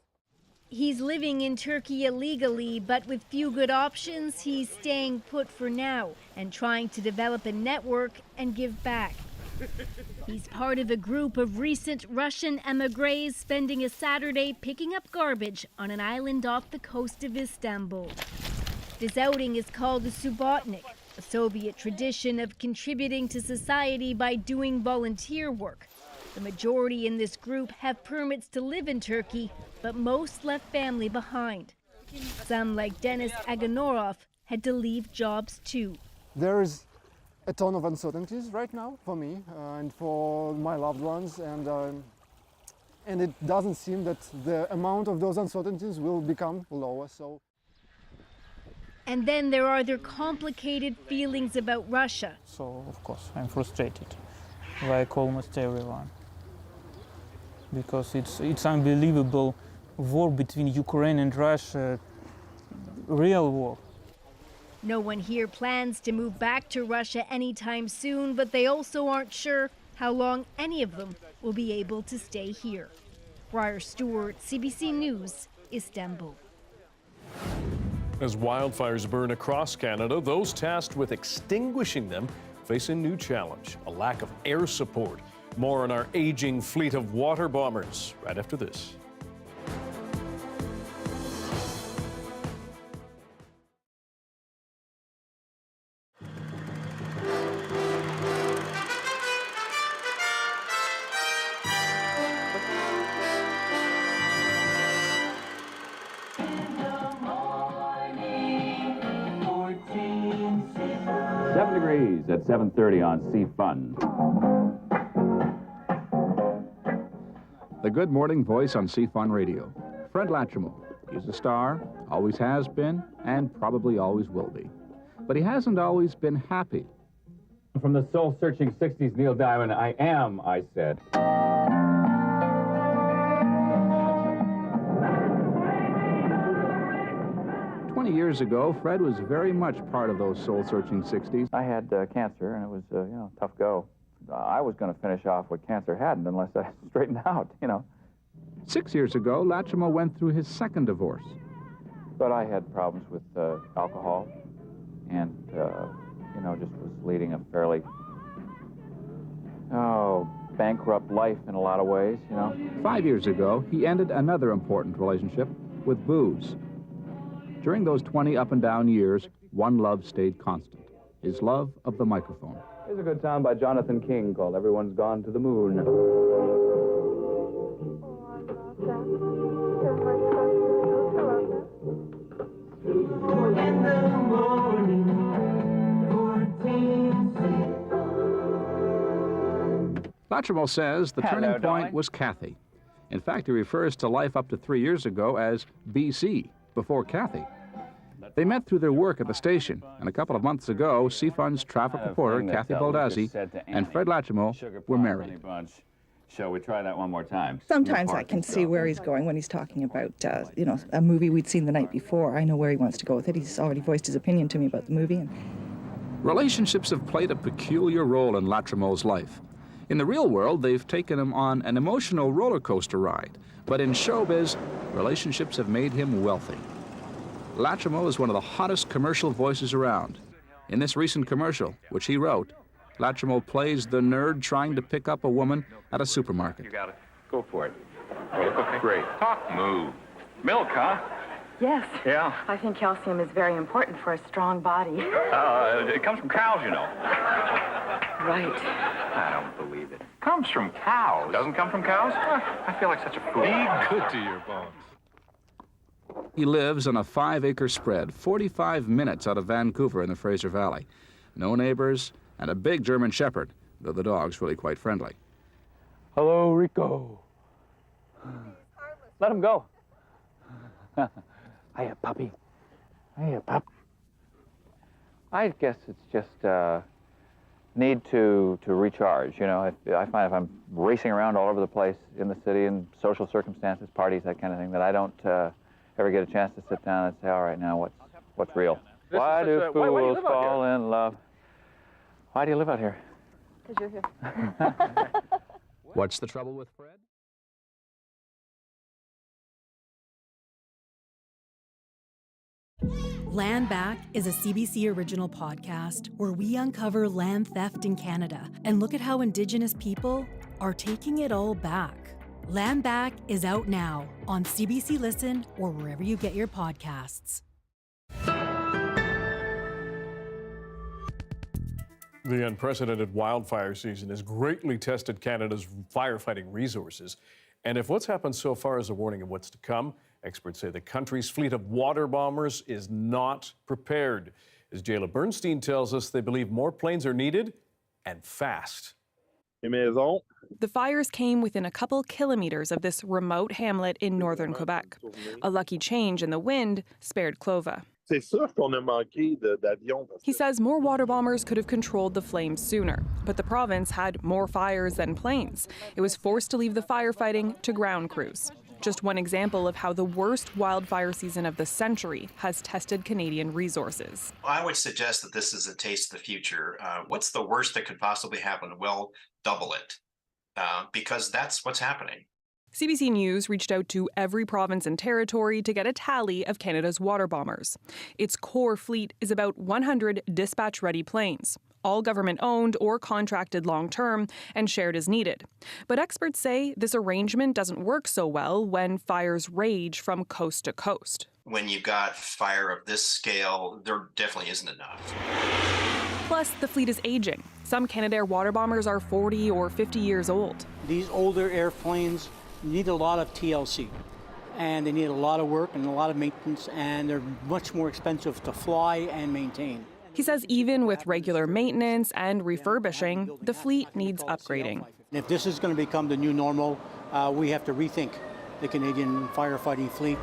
He's living in Turkey illegally, but with few good options, he's staying put for now and trying to develop a network and give back. He's part of a group of recent Russian emigres spending a Saturday picking up garbage on an island off the coast of Istanbul. This outing is called the Subotnik, a Soviet tradition of contributing to society by doing volunteer work. The majority in this group have permits to live in Turkey, but most left family behind. Some, like Denis Aganorov, had to leave jobs too. There is a ton of uncertainties right now for me and for my loved ones, and it doesn't seem that the amount of those uncertainties will become lower. And then there are their complicated feelings about Russia. So, of course, I'm frustrated, like almost everyone, because it's unbelievable war between Ukraine and Russia, real war. No one here plans to move back to Russia anytime soon, but they also aren't sure how long any of them will be able to stay here. Briar Stewart, CBC News, Istanbul. As wildfires burn across Canada, those tasked with extinguishing them face a new challenge, a lack of air support. More on our aging fleet of water bombers right after this. At 7:30 on CFun. The Good Morning Voice on CFun Radio. Fred Latrimore. He's a star, always has been, and probably always will be. But he hasn't always been happy. From the soul-searching 60s, Neil Diamond, I said. Years ago, Fred was very much part of those soul-searching 60s. I had cancer, and it was, tough go. I was going to finish off what cancer hadn't unless I straightened out, 6 years ago, Latrimore went through his second divorce. But I had problems with alcohol and, just was leading a fairly, bankrupt life in a lot of ways, 5 years ago, he ended another important relationship with booze. During those 20 up and down years, one love stayed constant, his love of the microphone. Here's a good song by Jonathan King called Everyone's Gone to the Moon. Latrimore says the turning point was Kathy. In fact, he refers to life up to 3 years ago as BC, before Kathy. They met through their work at the station, and a couple of months ago, CFUN's traffic reporter, Kathy Baldazzi, and Fred Latrimore were married. Shall we try that one more time? Sometimes I can see where he's going when he's talking about, a movie we'd seen the night before. I know where he wants to go with it. He's already voiced his opinion to me about the movie. Relationships have played a peculiar role in Latrimore's life. In the real world, they've taken him on an emotional roller coaster ride. But in showbiz, relationships have made him wealthy. Latrimore is one of the hottest commercial voices around. In this recent commercial, which he wrote, Latrimore plays the nerd trying to pick up a woman at a supermarket. You got it. Go for it. Okay. Great. Talk. Move. Milk, huh? Yes. Yeah. I think calcium is very important for a strong body. It comes from cows, Right. I don't believe it. Comes from cows. Doesn't come from cows? I feel like such a fool. Be good to your bones. He lives on a 5-acre spread, 45 minutes out of Vancouver in the Fraser Valley. No neighbors, and a big German Shepherd, though the dog's really quite friendly. Hello, Rico. Let him go. Hiya, puppy. Hiya, pup. I guess it's just need to recharge. I find if I'm racing around all over the place in the city in social circumstances, parties, that kind of thing, that I don't ever get a chance to sit down and say, all right, now what's real? Why do fools fall in love? Why do you live out here? Because you're here. What's the trouble with Fred? Land Back is a CBC original podcast where we uncover land theft in Canada and look at how Indigenous people are taking it all back. Land Back is out now on CBC Listen or wherever you get your podcasts. The unprecedented wildfire season has greatly tested Canada's firefighting resources. And if what's happened so far is a warning of what's to come, experts say the country's fleet of water bombers is not prepared. As Jayla Bernstein tells us, they believe more planes are needed and fast. The fires came within a couple kilometers of this remote hamlet in northern Quebec. A lucky change in the wind spared Clova. He says more water bombers could have controlled the flames sooner, but the province had more fires than planes. It was forced to leave the firefighting to ground crews. Just one example of how the worst wildfire season of the century has tested Canadian resources. I would suggest that this is a taste of the future. What's the worst that could possibly happen? Well, double it, because that's what's happening. CBC News reached out to every province and territory to get a tally of Canada's water bombers. Its core fleet is about 100 dispatch-ready planes, all government-owned or contracted long-term and shared as needed. But experts say this arrangement doesn't work so well when fires rage from coast to coast. When you've got fire of this scale, there definitely isn't enough. Plus, the fleet is aging. Some Canadair water bombers are 40 or 50 years old. These older airplanes need a lot of TLC, and they need a lot of work and a lot of maintenance, and they're much more expensive to fly and maintain. He says even with regular maintenance and refurbishing, the fleet needs upgrading. If this is going to become the new normal, we have to rethink the Canadian firefighting fleet.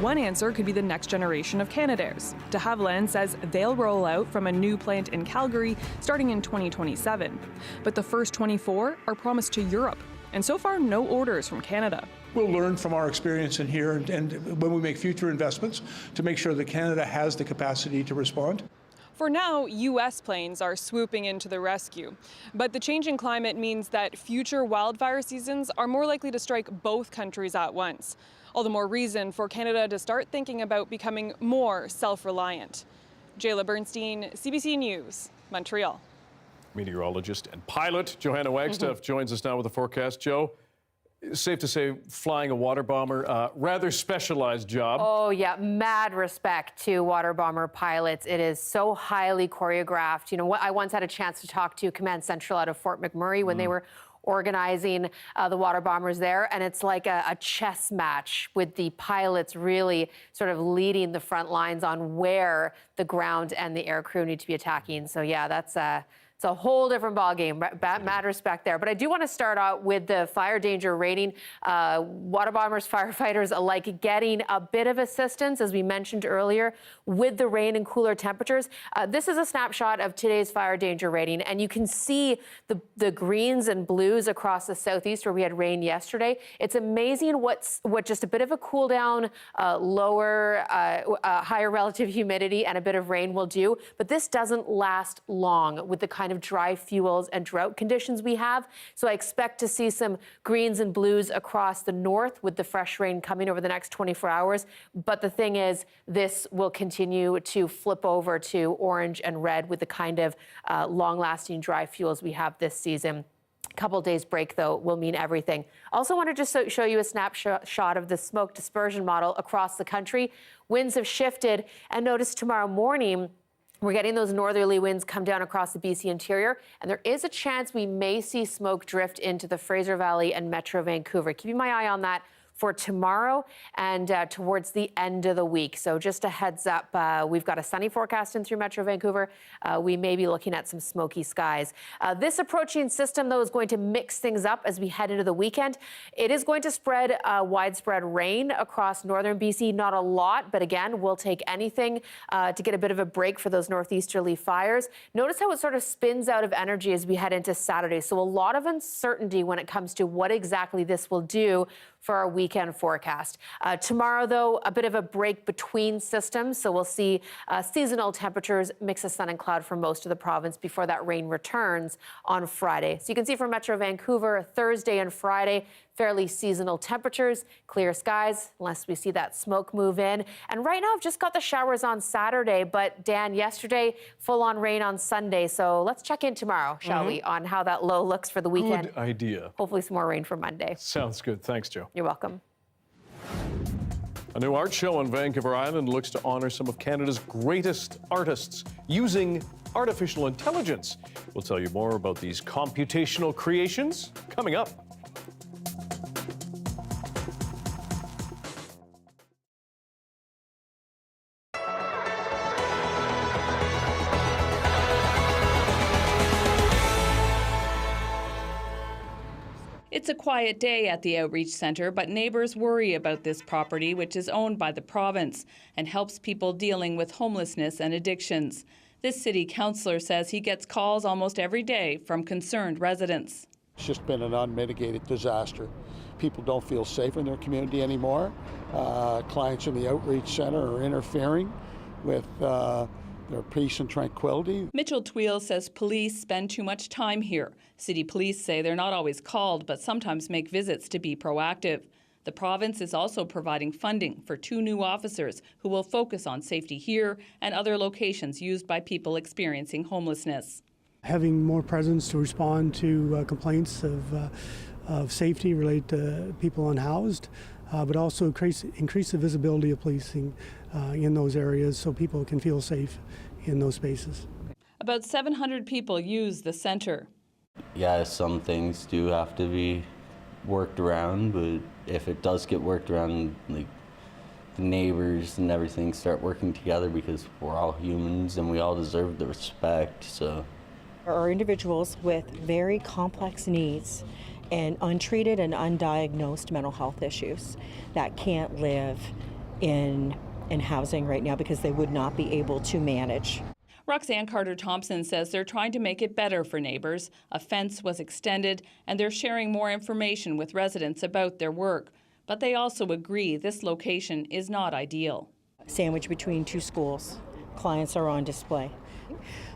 One answer could be the next generation of Canadairs. De Havilland says they'll roll out from a new plant in Calgary starting in 2027. But the first 24 are promised to Europe. And so far, no orders from Canada. We'll learn from our experience in here and when we make future investments to make sure that Canada has the capacity to respond. For now, U.S. planes are swooping into the rescue. But the changing climate means that future wildfire seasons are more likely to strike both countries at once. All the more reason for Canada to start thinking about becoming more self-reliant. Jayla Bernstein, CBC News, Montreal. Meteorologist and pilot Johanna Wagstaff joins us now with the forecast. Joe, safe to say flying a water bomber, rather specialized job. Oh yeah, mad respect to water bomber pilots. It is so highly choreographed. You know, I once had a chance to talk to Command Central out of Fort McMurray when they were organizing the water bombers there, and it's like a chess match with the pilots really sort of leading the front lines on where the ground and the air crew need to be attacking. So yeah, that's it's a whole different ballgame. Mad respect there. But I do want to start out with the fire danger rating. Water bombers, firefighters alike getting a bit of assistance, as we mentioned earlier, with the rain and cooler temperatures. This is a snapshot of today's fire danger rating, and you can see the greens and blues across the southeast where we had rain yesterday. It's amazing what just a bit of a cool down, higher relative humidity and a bit of rain will do. But this doesn't last long with the kind of dry fuels and drought conditions we have. So I expect to see some greens and blues across the north with the fresh rain coming over the next 24 hours. But the thing is, this will continue to flip over to orange and red with the kind of long-lasting dry fuels we have this season. A couple days break, though, will mean everything. Also want to just show you a snapshot of the smoke dispersion model across the country. Winds have shifted, and notice tomorrow morning, we're getting those northerly winds come down across the BC interior, and there is a chance we may see smoke drift into the Fraser Valley and Metro Vancouver. Keeping my eye on that for tomorrow and towards the end of the week. So just a heads up, we've got a sunny forecast in through Metro Vancouver. We may be looking at some smoky skies. This approaching system, though, is going to mix things up as we head into the weekend. It is going to spread widespread rain across northern BC. Not a lot, but again, we'll take anything to get a bit of a break for those northeasterly fires. Notice how it sort of spins out of energy as we head into Saturday. So a lot of uncertainty when it comes to what exactly this will do for our weekend forecast. Tomorrow, though, a bit of a break between systems. So we'll see seasonal temperatures, mix of sun and cloud for most of the province before that rain returns on Friday. So you can see for Metro Vancouver, Thursday and Friday, fairly seasonal temperatures, clear skies, unless we see that smoke move in. And right now, I've just got the showers on Saturday, but Dan, yesterday, full-on rain on Sunday. So let's check in tomorrow, shall we, on how that low looks for the weekend. Good idea. Hopefully some more rain for Monday. Sounds good. Thanks, Joe. You're welcome. A new art show on Vancouver Island looks to honor some of Canada's greatest artists using artificial intelligence. We'll tell you more about these computational creations coming up. It's a quiet day at the Outreach Centre, but neighbours worry about this property, which is owned by the province and helps people dealing with homelessness and addictions. This city councillor says he gets calls almost every day from concerned residents. It's just been an unmitigated disaster. People don't feel safe in their community anymore. Clients in the Outreach Centre are interfering with their peace and tranquility. Mitchell Tweel says police spend too much time here. City police say they're not always called, but sometimes make visits to be proactive. The province is also providing funding for 2 new officers who will focus on safety here and other locations used by people experiencing homelessness. Having more presence to respond to complaints of safety related to people unhoused, but also increase the visibility of policing in those areas so people can feel safe in those spaces. About 700 people use the centre. Yeah, some things do have to be worked around, but if it does get worked around, like the neighbors and everything start working together because we're all humans and we all deserve the respect. So there are individuals with very complex needs and untreated and undiagnosed mental health issues that can't live in housing right now because they would not be able to manage. Roxanne Carter-Thompson says they're trying to make it better for neighbours. A fence was extended and they're sharing more information with residents about their work. But they also agree this location is not ideal. Sandwiched between 2 schools. Clients are on display.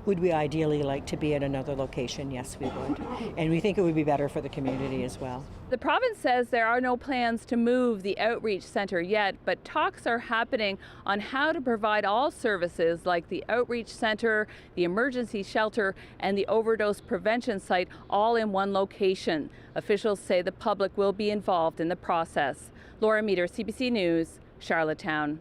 Would we ideally like to be at another location? Yes, we would. And we think it would be better for the community as well. The province says there are no plans to move the Outreach Centre yet, but talks are happening on how to provide all services like the Outreach Centre, the emergency shelter, and the overdose prevention site all in one location. Officials say the public will be involved in the process. Laura Meter, CBC News, Charlottetown.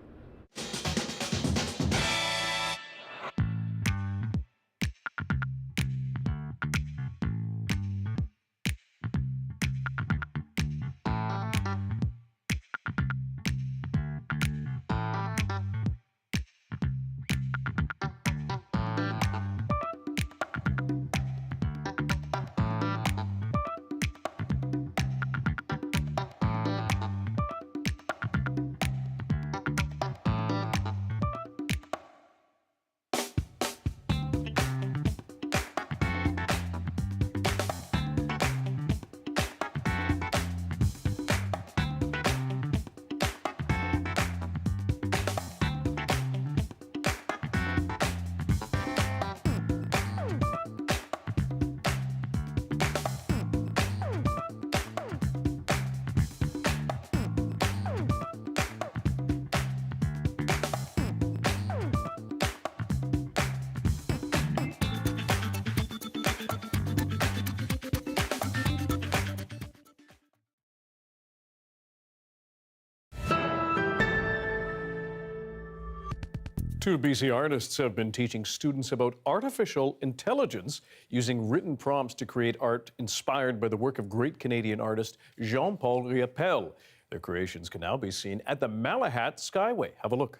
Two BC artists have been teaching students about artificial intelligence using written prompts to create art inspired by the work of great Canadian artist Jean-Paul Riopelle. Their creations can now be seen at the Malahat Skyway. Have a look.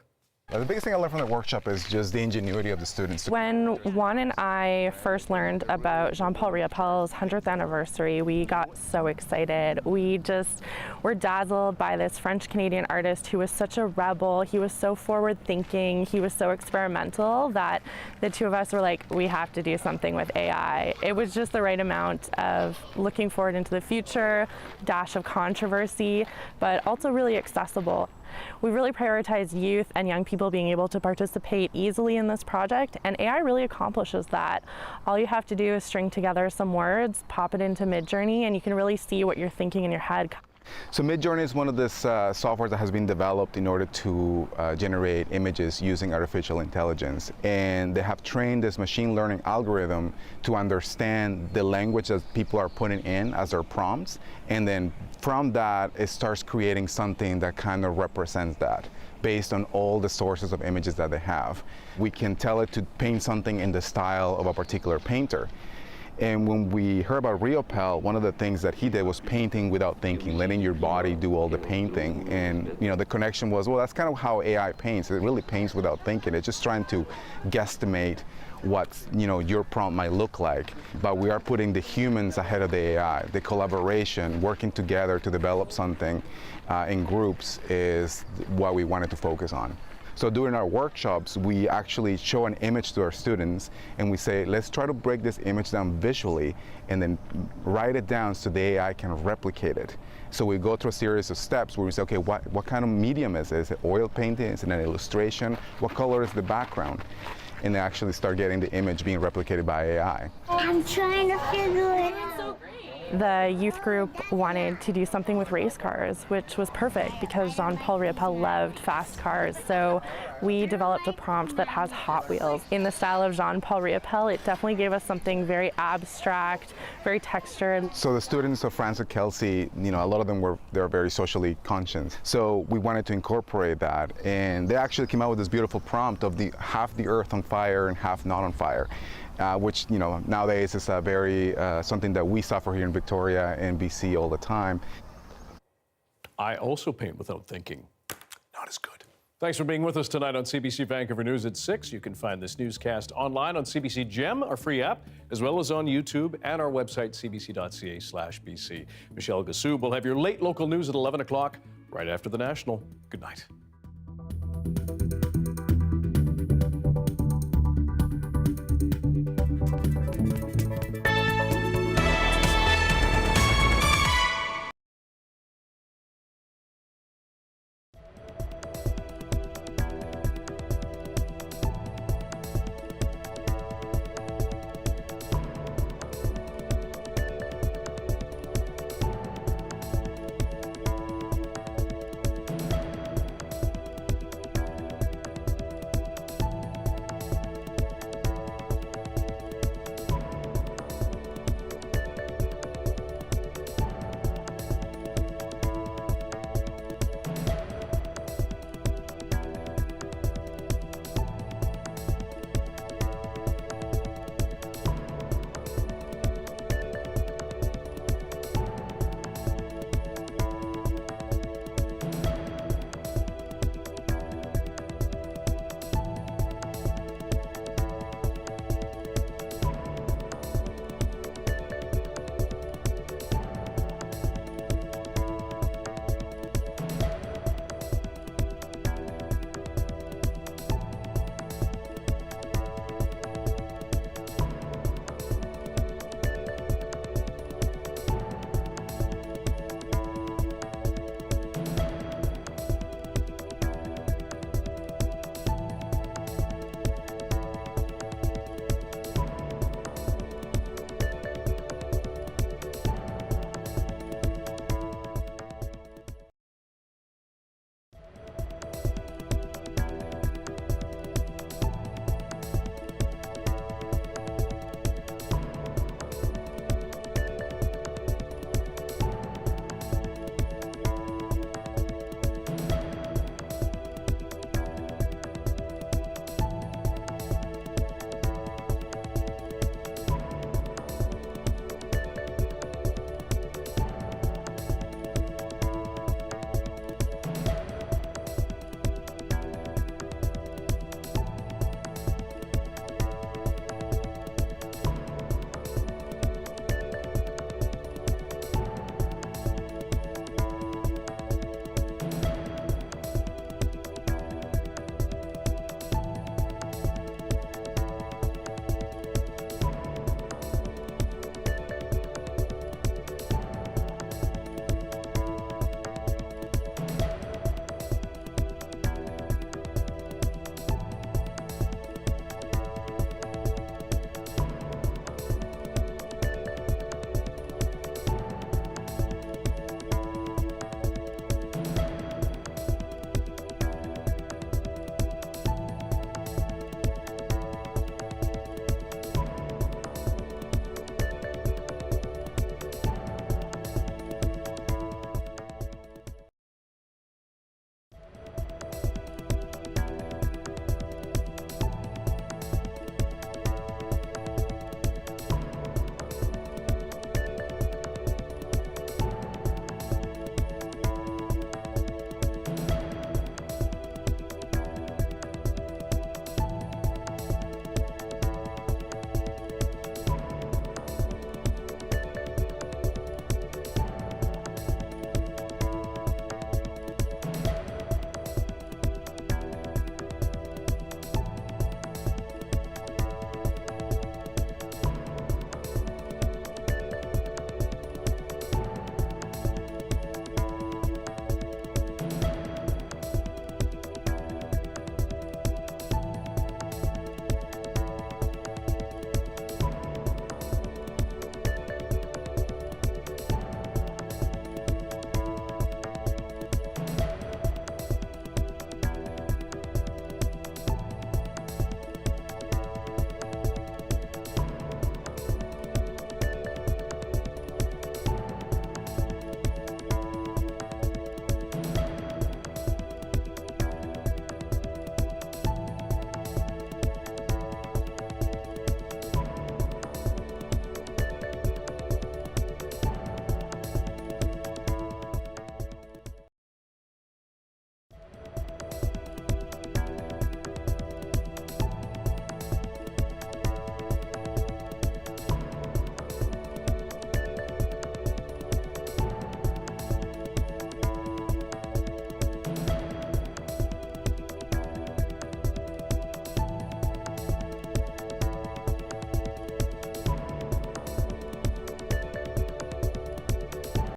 The biggest thing I learned from the workshop is just the ingenuity of the students. When Juan and I first learned about Jean-Paul Riopelle's 100th anniversary, we got so excited. We just were dazzled by this French-Canadian artist who was such a rebel. He was so forward-thinking. He was so experimental that the two of us were like, we have to do something with AI. It was just the right amount of looking forward into the future, dash of controversy, but also really accessible. We really prioritize youth and young people being able to participate easily in this project, and AI really accomplishes that. All you have to do is string together some words, pop it into Midjourney, and you can really see what you're thinking in your head. So Midjourney is one of this software that has been developed in order to generate images using artificial intelligence. And they have trained this machine learning algorithm to understand the language that people are putting in as their prompts. And then from that, it starts creating something that kind of represents that based on all the sources of images that they have. We can tell it to paint something in the style of a particular painter. And when we heard about Rupert, one of the things that he did was painting without thinking, letting your body do all the painting. And the connection was, well, that's kind of how AI paints. It really paints without thinking. It's just trying to guesstimate what your prompt might look like. But we are putting the humans ahead of the AI. The collaboration, working together to develop something in groups is what we wanted to focus on. So during our workshops, we actually show an image to our students and we say, let's try to break this image down visually and then write it down so the AI can replicate it. So we go through a series of steps where we say, okay, what kind of medium is it? Is it oil painting? Is it an illustration? What color is the background? And they actually start getting the image being replicated by AI. I'm trying to figure it out. The youth group wanted to do something with race cars, which was perfect because Jean-Paul Rupert loved fast cars. So we developed a prompt that has Hot Wheels in the style of Jean-Paul Rupert. It definitely gave us something very abstract, very textured. So the students of France and Kelsey, a lot of them they're very socially conscious. So we wanted to incorporate that, and they actually came out with this beautiful prompt of half the earth on fire and half not on fire. Which nowadays is a very something that we suffer here in Victoria and BC all the time. I also paint without thinking. Not as good. Thanks for being with us tonight on CBC Vancouver News at 6. You can find this newscast online on CBC Gem, our free app, as well as on YouTube and our website, cbc.ca/BC. Michelle Gassoub will have your late local news at 11 o'clock, right after the National. Good night.